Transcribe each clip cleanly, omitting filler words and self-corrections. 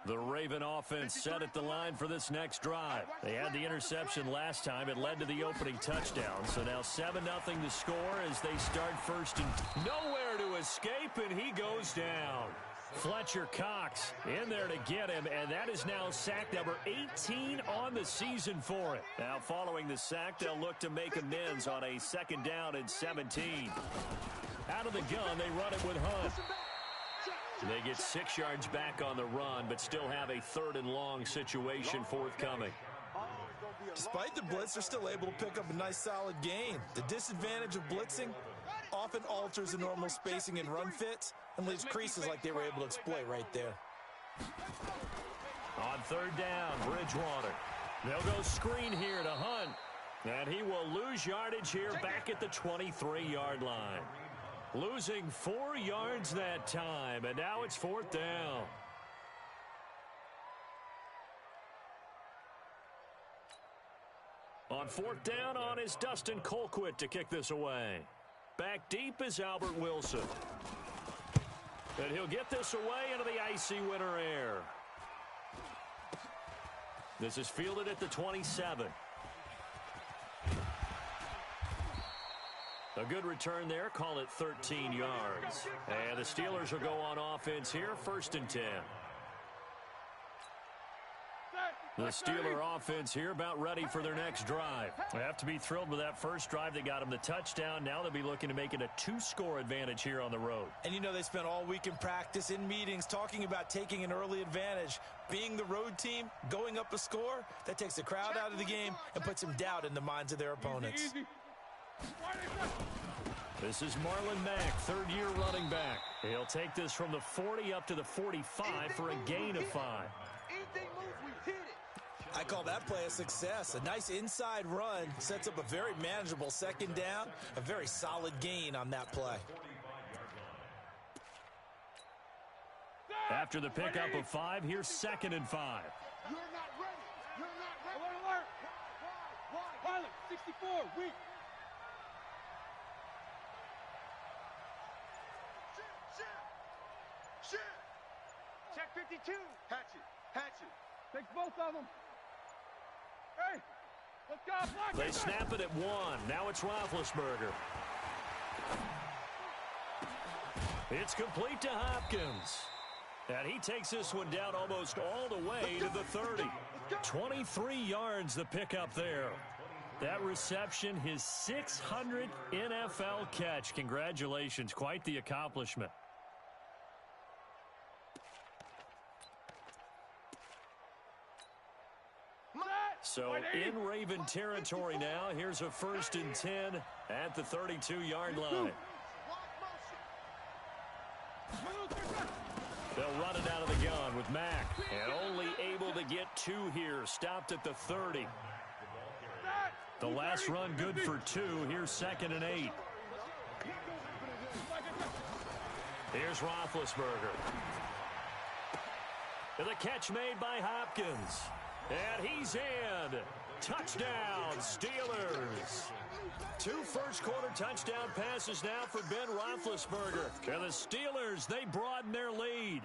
The Raven offense set at the line for this next drive. They had the interception last time. It led to the opening touchdown. So now 7-0 the score as they start first and nowhere to escape, and he goes down. Fletcher Cox in there to get him, and that is now sack number 18 on the season for it. Now following the sack, they'll look to make amends on a 2nd down and 17. Out of the gun, they run it with Hunt. They get 6 yards back on the run, but still have a 3rd and long situation forthcoming. Despite the blitz, they're still able to pick up a nice solid gain. The disadvantage of blitzing often alters the normal spacing and run fits and leaves creases like they were able to exploit right there. On 3rd down, Bridgewater. They'll go screen here to Hunt. And he will lose yardage here back at the 23-yard line. Losing 4 yards that time, and now it's 4th down. On 4th down on is Dustin Colquitt to kick this away. Back deep is Albert Wilson. And he'll get this away into the icy winter air. This is fielded at the 27. A good return there. Call it 13 yards. And the Steelers will go on offense here. 1st and 10. The Steeler offense here about ready for their next drive. They have to be thrilled with that first drive that got them the touchdown. Now they'll be looking to make it a 2-score advantage here on the road. And you know they spent all week in practice, in meetings, talking about taking an early advantage. Being the road team, going up a score, that takes the crowd out of the game and puts some doubt in the minds of their opponents. This is Marlon Mack, 3rd-year running back. He'll take this from the 40 up to the 45 for a gain of 5. I call that play a success. A nice inside run sets up a very manageable 2nd down, a very solid gain on that play. After the pickup of 5, here's 2nd and 5. You're not ready. You're not ready. Alert. Pilot, 64, weak. Shit. Check 52. Hatchet. Take both of them. Hey, let's go. Block They snap it at 1. Now it's Roethlisberger. It's complete to Hopkins. And he takes this one down almost all the way to the 30. 23 yards the pickup there. That reception, his 600th NFL catch. Congratulations. Quite the accomplishment. So in Raven territory now. Here's a 1st and 10 at the 32-yard line. They'll run it out of the gun with Mack. And only able to get 2 here. Stopped at the 30. The last run good for 2. Here's 2nd and 8. Here's Roethlisberger. And the catch made by Hopkins. And he's in. Touchdown, Steelers. 2 first-quarter touchdown passes now for Ben Roethlisberger. And the Steelers, they broaden their lead.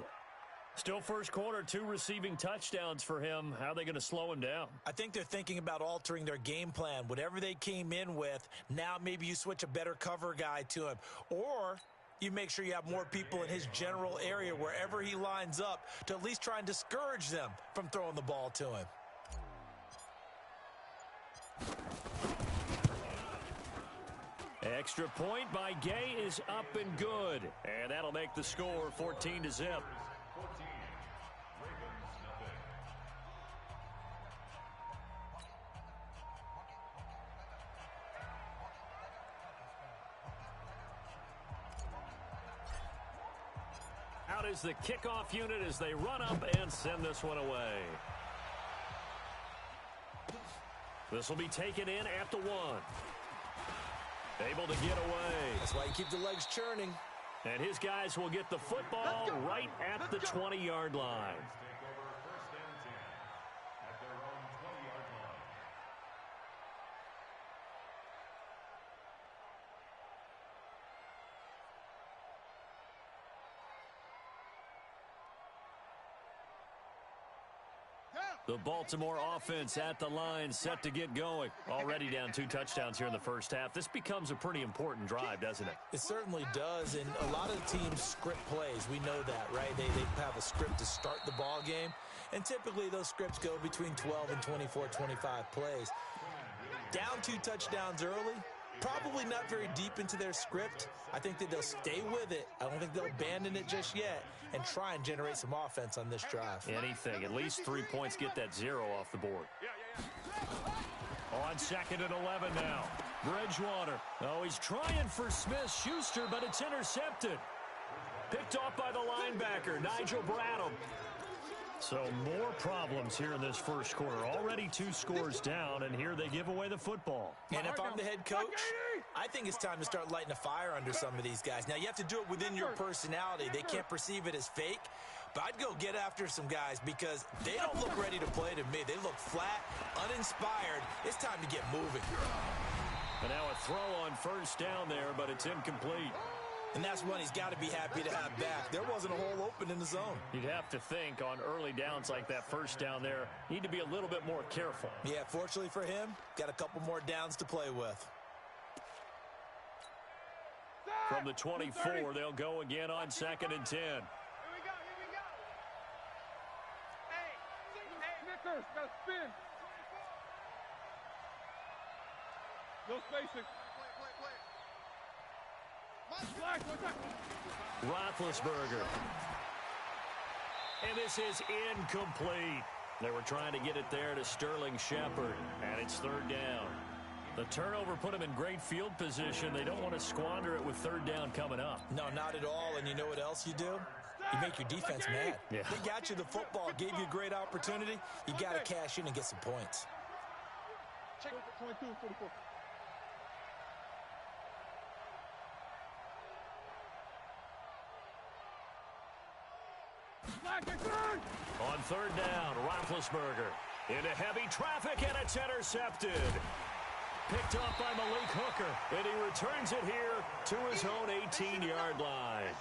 Still first quarter, 2 receiving touchdowns for him. How are they going to slow him down? I think they're thinking about altering their game plan. Whatever they came in with, now maybe you switch a better cover guy to him. Or you make sure you have more people in his general area wherever he lines up to at least try and discourage them from throwing the ball to him. Extra point by Gay is up and good. And that'll make the score 14-0. Out is the kickoff unit as they run up and send this one away. This will be taken in at the 1. Able to get away. That's why you keep the legs churning. And his guys will get the football right at the 20-yard line. The Baltimore offense at the line, set to get going. Already down 2 touchdowns here in the first half. This becomes a pretty important drive, doesn't it? It certainly does, and a lot of teams script plays. We know that, right? They have a script to start the ball game, and typically those scripts go between 12 and 24, 25 plays. Down 2 touchdowns early, probably not very deep into their script. I think that they'll stay with it. I don't think they'll abandon it just yet and try and generate some offense on this drive. Anything. At least 3 points, get that 0 off the board. On 2nd and 11 now. Bridgewater. Oh, he's trying for Smith-Schuster, but it's intercepted. Picked off by the linebacker, Nigel Bradham. So more problems here in this first quarter. Already 2 scores down, and here they give away the football. And if I'm the head coach, I think it's time to start lighting a fire under some of these guys. Now, you have to do it within your personality. They can't perceive it as fake. But I'd go get after some guys because they don't look ready to play to me. They look flat, uninspired. It's time to get moving. And now a throw on first down there, but it's incomplete. And that's one he's got to be happy to have back. There wasn't a hole open in the zone. You'd have to think on early downs like that first down there, need to be a little bit more careful. Yeah, fortunately for him, got a couple more downs to play with. From the 24, they'll go again on 2nd and 10. Here we go. Hey, Snickers, gotta spin. No spacing. Roethlisberger. And this is incomplete. They were trying to get it there to Sterling Shepard, and it's 3rd down. The turnover put them in great field position. They don't want to squander it with 3rd down coming up. No, not at all. And you know what else you do? You make your defense mad. Yeah. They got you the football, gave you a great opportunity. You got to cash in and get some points. Check 22, 44. On 3rd down, Roethlisberger into heavy traffic, and it's intercepted. Picked up by Malik Hooker, and he returns it here to his own 18-yard line.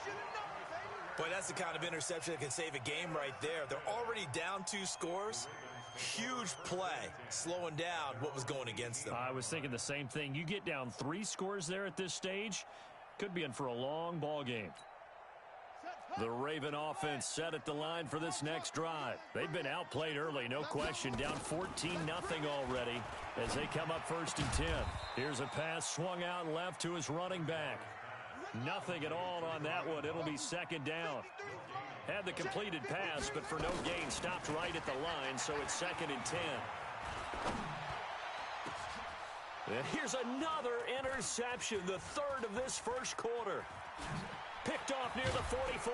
Boy, that's the kind of interception that can save a game right there. They're already down 2 scores. Huge play, slowing down what was going against them. I was thinking the same thing. You get down 3 scores there at this stage, could be in for a long ball game. The Raven offense set at the line for this next drive. They've been outplayed early, no question. Down 14-0 already as they come up 1st and 10. Here's a pass swung out left to his running back. Nothing at all on that one. It'll be 2nd down. Had the completed pass, but for no gain, stopped right at the line, so it's 2nd and 10. And here's another interception, the 3rd of this first quarter. Picked off near the 44.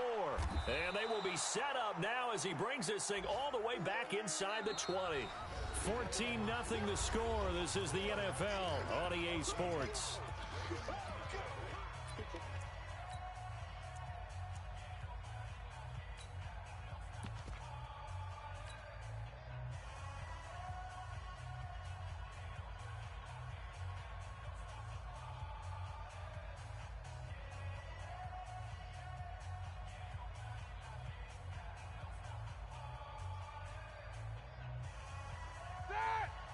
And they will be set up now as he brings this thing all the way back inside the 20. 14-0 the score. This is the NFL on EA Sports.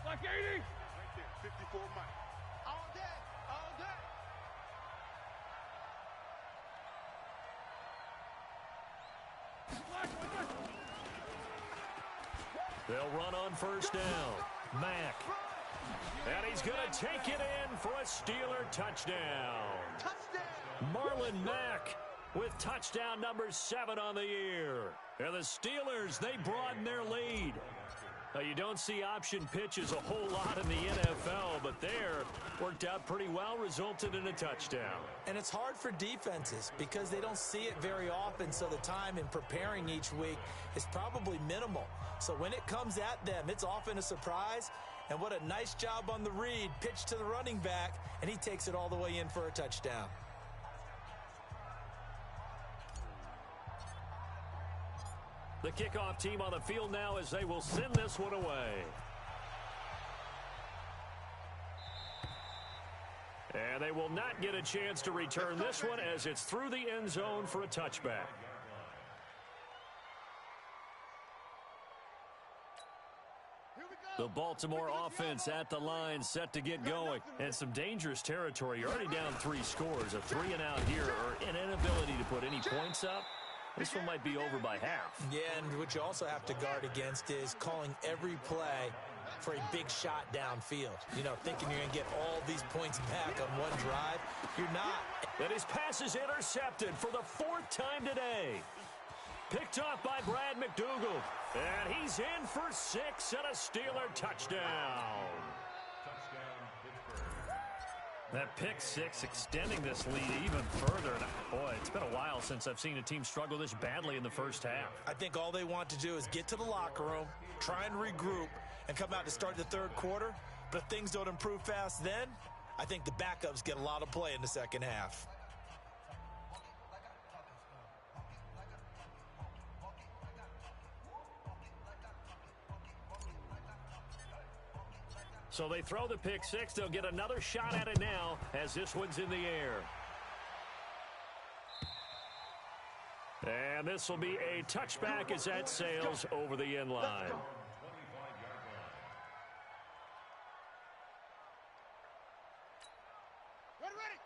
Like 80. Right there, 54 Mike. All day, all day. They'll run on 1st down. Mack. And he's going to take it in for a Steeler touchdown. Marlon Mack with touchdown number 7 on the year. And the Steelers, they broaden their lead. Now, you don't see option pitches a whole lot in the NFL, but there worked out pretty well, resulted in a touchdown. And it's hard for defenses because they don't see it very often, so the time in preparing each week is probably minimal. So when it comes at them, it's often a surprise. And what a nice job on the read, pitch to the running back, and he takes it all the way in for a touchdown. The kickoff team on the field now as they will send this one away. And they will not get a chance to return this one as it's through the end zone for a touchback. The Baltimore offense at the line, set to get going. And some dangerous territory. You're already down 3 scores. A 3 and out here, or an inability to put any points up. This one might be over by half. Yeah, and what you also have to guard against is calling every play for a big shot downfield. You know, thinking you're going to get all these points back on one drive. You're not. And his pass is intercepted for the 4th time today. Picked off by Brad McDougald. And he's in for 6 and a Steeler touchdown. That pick 6 extending this lead even further. And boy, it's been a while since I've seen a team struggle this badly in the first half. I think all they want to do is get to the locker room, try and regroup, and come out to start the third quarter. But if things don't improve fast then, I think the backups get a lot of play in the second half. So they throw the pick 6. They'll get another shot at it now as this one's in the air. And this will be a touchback as that sails over the end line.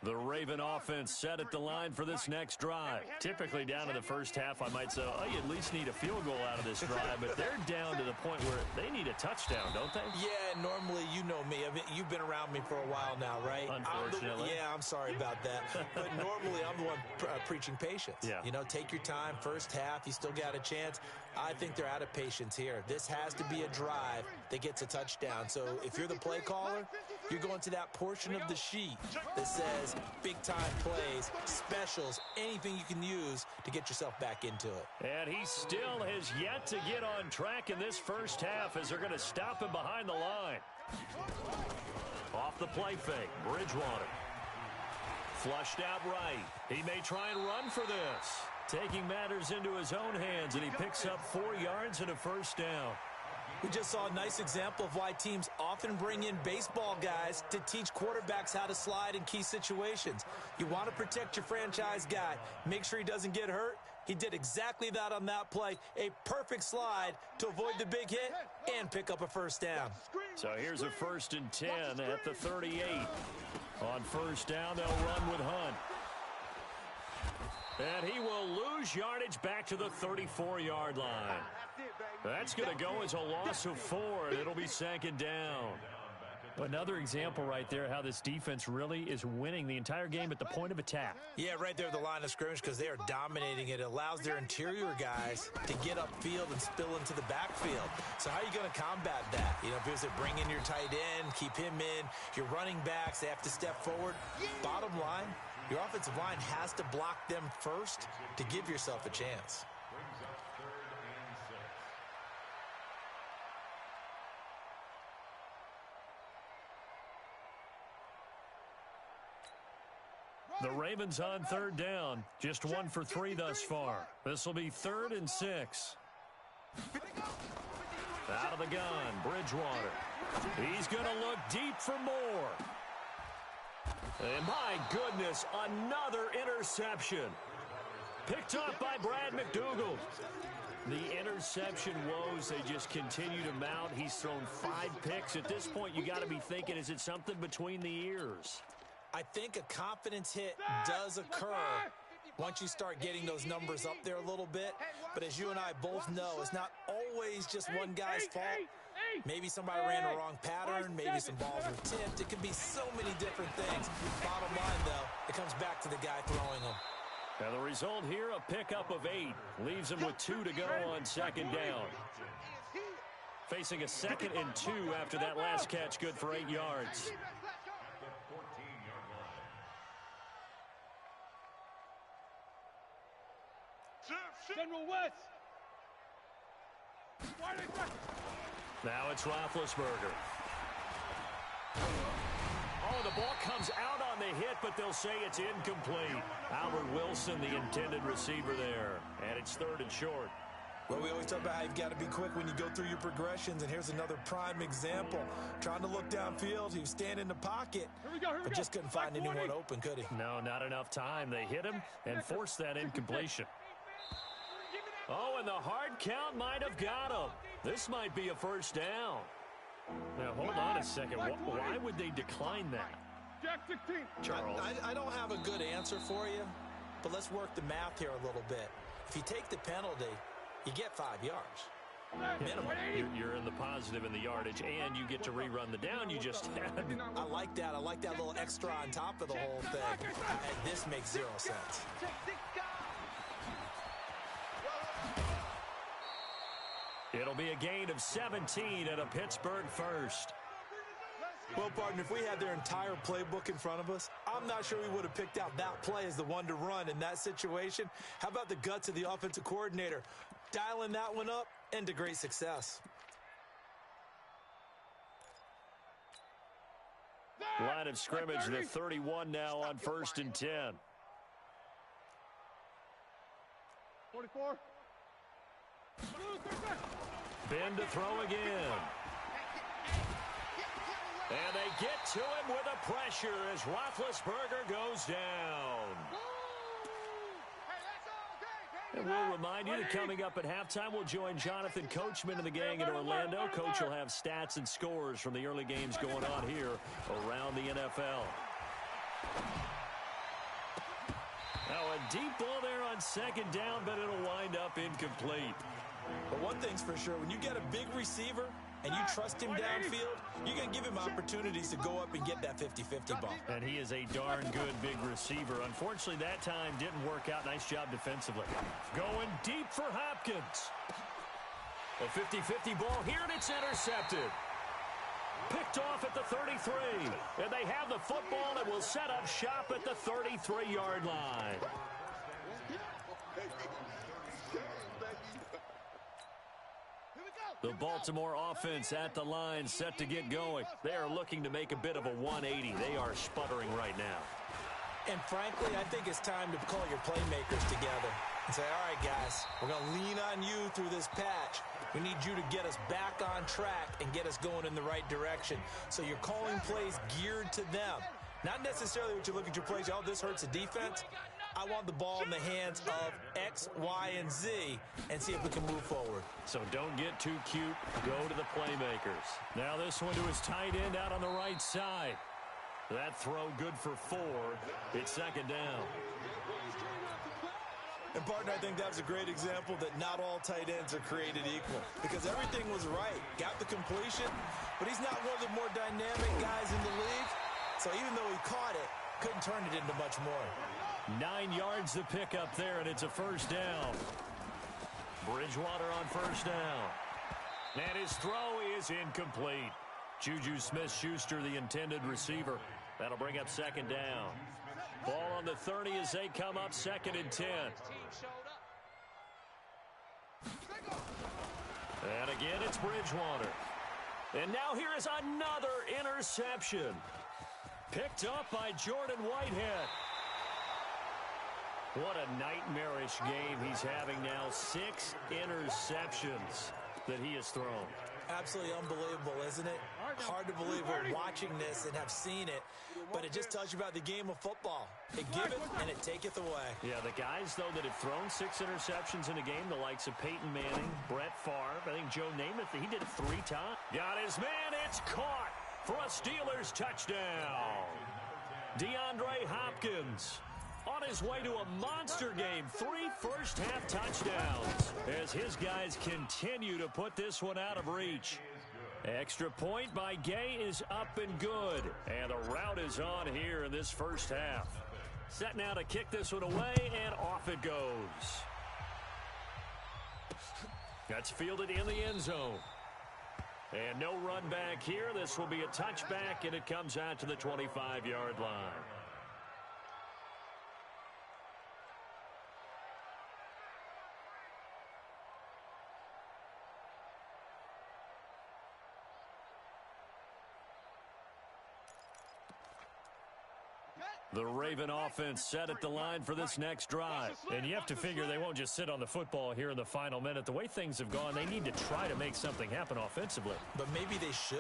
The Raven offense set at the line for this next drive. Typically down to the first half, I might say, oh, you at least need a field goal out of this drive, but they're down to the point where they need a touchdown, don't they? Yeah, normally, you know me. I mean, you've been around me for a while now, right? Unfortunately. I'm sorry about that. But normally, I'm the one preaching patience. Yeah. You know, take your time. First half, you still got a chance. I think they're out of patience here. This has to be a drive that gets a touchdown. So if you're the play caller, you're going to that portion of the sheet that says big-time plays, specials, anything you can use to get yourself back into it. And he still has yet to get on track in this first half as they're going to stop him behind the line. Off the play fake, Bridgewater. Flushed out right. He may try and run for this. Taking matters into his own hands, and he picks up 4 yards and a first down. We just saw a nice example of why teams often bring in baseball guys to teach quarterbacks how to slide in key situations. You want to protect your franchise guy. Make sure he doesn't get hurt. He did exactly that on that play. A perfect slide to avoid the big hit and pick up a first down. So here's a 1st and 10 at the 38. On first down, they'll run with Hunt. And he will lose yardage back to the 34-yard line. That's going to go as a loss of 4, and it'll be 2nd down. Another example right there how this defense really is winning the entire game at the point of attack. Yeah, right there at the line of scrimmage because they are dominating it. It allows their interior guys to get upfield and spill into the backfield. So how are you going to combat that? You know, if it's bring in your tight end, keep him in, your running backs, they have to step forward. Bottom line, your offensive line has to block them first to give yourself a chance. The Ravens on 3rd down. Just 1 for 3 thus far. This will be 3rd and 6. Out of the gun, Bridgewater. He's going to look deep for more. And my goodness, another interception. Picked up by Brad McDougald. The interception woes, they just continue to mount. He's thrown 5 picks. At this point, you got to be thinking, is it something between the ears? I think a confidence hit does occur once you start getting those numbers up there a little bit. But as you and I both know, it's not always just one guy's fault. Maybe somebody ran a wrong pattern. Maybe some balls were tipped. It could be so many different things. Bottom line, though, it comes back to the guy throwing them. And the result here, a pickup of 8. Leaves him with 2 to go on 2nd down. Facing a 2nd and 2 after that last catch, good for 8 yards. General West. Now it's Roethlisberger. Oh, the ball comes out on the hit, but they'll say it's incomplete. Albert Wilson, the intended receiver there. And it's 3rd and short. Well, we always talk about how you've got to be quick when you go through your progressions, and here's another prime example. Trying to look downfield, he was standing in the pocket, but just couldn't find anyone open, could he? No, not enough time. They hit him and forced that incompletion. Oh, and the hard count might have got him. This might be a first down. Now, hold on a second. Why would they decline that? Jack 16. Charles. I don't have a good answer for you, but let's work the math here a little bit. If you take the penalty, you get 5 yards. Minimum. You're in the positive in the yardage, and you get to rerun the down you just had. I like that. I like that little extra on top of the whole thing. And this makes 0 sense. It'll be a gain of 17 and a Pittsburgh first. Well, partner, if we had their entire playbook in front of us, I'm not sure we would have picked out that play as the one to run in that situation. How about the guts of the offensive coordinator? Dialing that one up into great success. Line of scrimmage, the 31 now on 1st and 10. 44. Ben to throw again. And they get to him with a pressure as Roethlisberger goes down. And we'll remind you that coming up at halftime, we'll join Jonathan Coachman and the gang in Orlando. Coach will have stats and scores from the early games going on here around the NFL. Now a deep ball there on 2nd down, but it'll wind up incomplete. But one thing's for sure, when you get a big receiver and you trust him downfield, you're going to give him opportunities to go up and get that 50-50 ball. And he is a darn good big receiver. Unfortunately, that time didn't work out. Nice job defensively. Going deep for Hopkins. A 50-50 ball here, and it's intercepted. Picked off at the 33. And they have the football and will set up shop at the 33-yard line. The Baltimore offense at the line, set to get going. They are looking to make a bit of a 180. They are sputtering right now. And frankly, I think it's time to call your playmakers together and say, all right, guys, we're going to lean on you through this patch. We need you to get us back on track and get us going in the right direction. So you're calling plays geared to them. Not necessarily what you look at your plays, oh, this hurts the defense. I want the ball in the hands of X, Y, and Z and see if we can move forward. So don't get too cute. Go to the playmakers. Now this one to his tight end out on the right side. That throw good for 4. It's 2nd down. And, partner, I think that was a great example that not all tight ends are created equal because everything was right. Got the completion, but he's not one of the more dynamic guys in the league. So even though he caught it, couldn't turn it into much more. 9 yards to pick up there, and it's a 1st down. Bridgewater on 1st down. And his throw is incomplete. Juju Smith-Schuster, the intended receiver. That'll bring up 2nd down. Ball on the 30 as they come up 2nd and 10. And again, it's Bridgewater. And now here is another interception. Picked up by Jordan Whitehead. What a nightmarish game he's having now. 6 interceptions that he has thrown. Absolutely unbelievable, isn't it? Hard to believe we're watching this and have seen it, but it just tells you about the game of football. It giveth and it taketh away. Yeah, the guys, though, that have thrown 6 interceptions in a game, the likes of Peyton Manning, Brett Favre, I think Joe Namath, he did it 3 times. Got his man, it's caught for a Steelers touchdown. DeAndre Hopkins on his way to a monster game. 3 first-half touchdowns as his guys continue to put this one out of reach. Extra point by Gay is up and good. And the route is on here in this first half. Set now to kick this one away, and off it goes. That's fielded in the end zone. And no run back here. This will be a touchback, and it comes out to the 25-yard line. The Raven offense set at the line for this next drive. And you have to figure they won't just sit on the football here in the final minute. The way things have gone, they need to try to make something happen offensively. But maybe they should.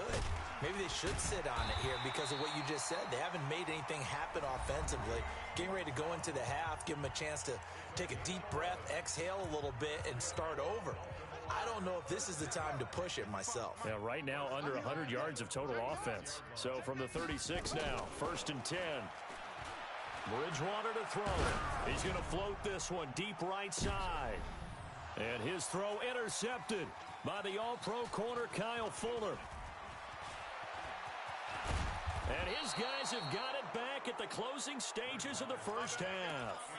Maybe they should sit on it here because of what you just said. They haven't made anything happen offensively. Getting ready to go into the half, give them a chance to take a deep breath, exhale a little bit, and start over. I don't know if this is the time to push it myself. Yeah, right now under 100 yards of total offense. So from the 36 now, 1st and 10. Bridgewater to throw it. He's going to float this one deep right side. And his throw intercepted by the all-pro corner Kyle Fuller. And his guys have got it back at the closing stages of the first half.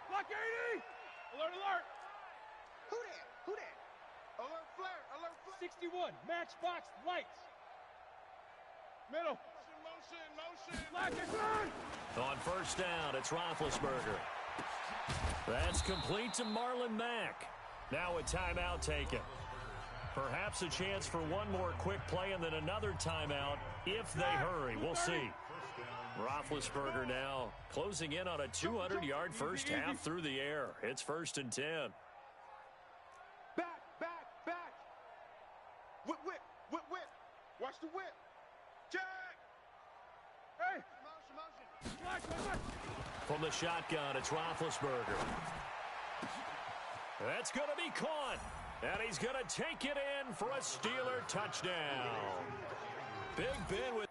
Block 80! Alert, alert! Who that? Who that? Alert flare, alert flare. 61, matchbox lights. Middle. Motion. Flag is on! On 1st down, it's Roethlisberger. That's complete to Marlon Mack. Now a timeout taken. Perhaps a chance for one more quick play and then another timeout if they hurry. We'll see. Roethlisberger now closing in on a 200-yard first half through the air. It's 1st and 10. Back. Whip. Watch the whip. Jack! Hey! Motion. From the shotgun, it's Roethlisberger. That's going to be caught. And he's going to take it in for a Steeler touchdown. Big Ben with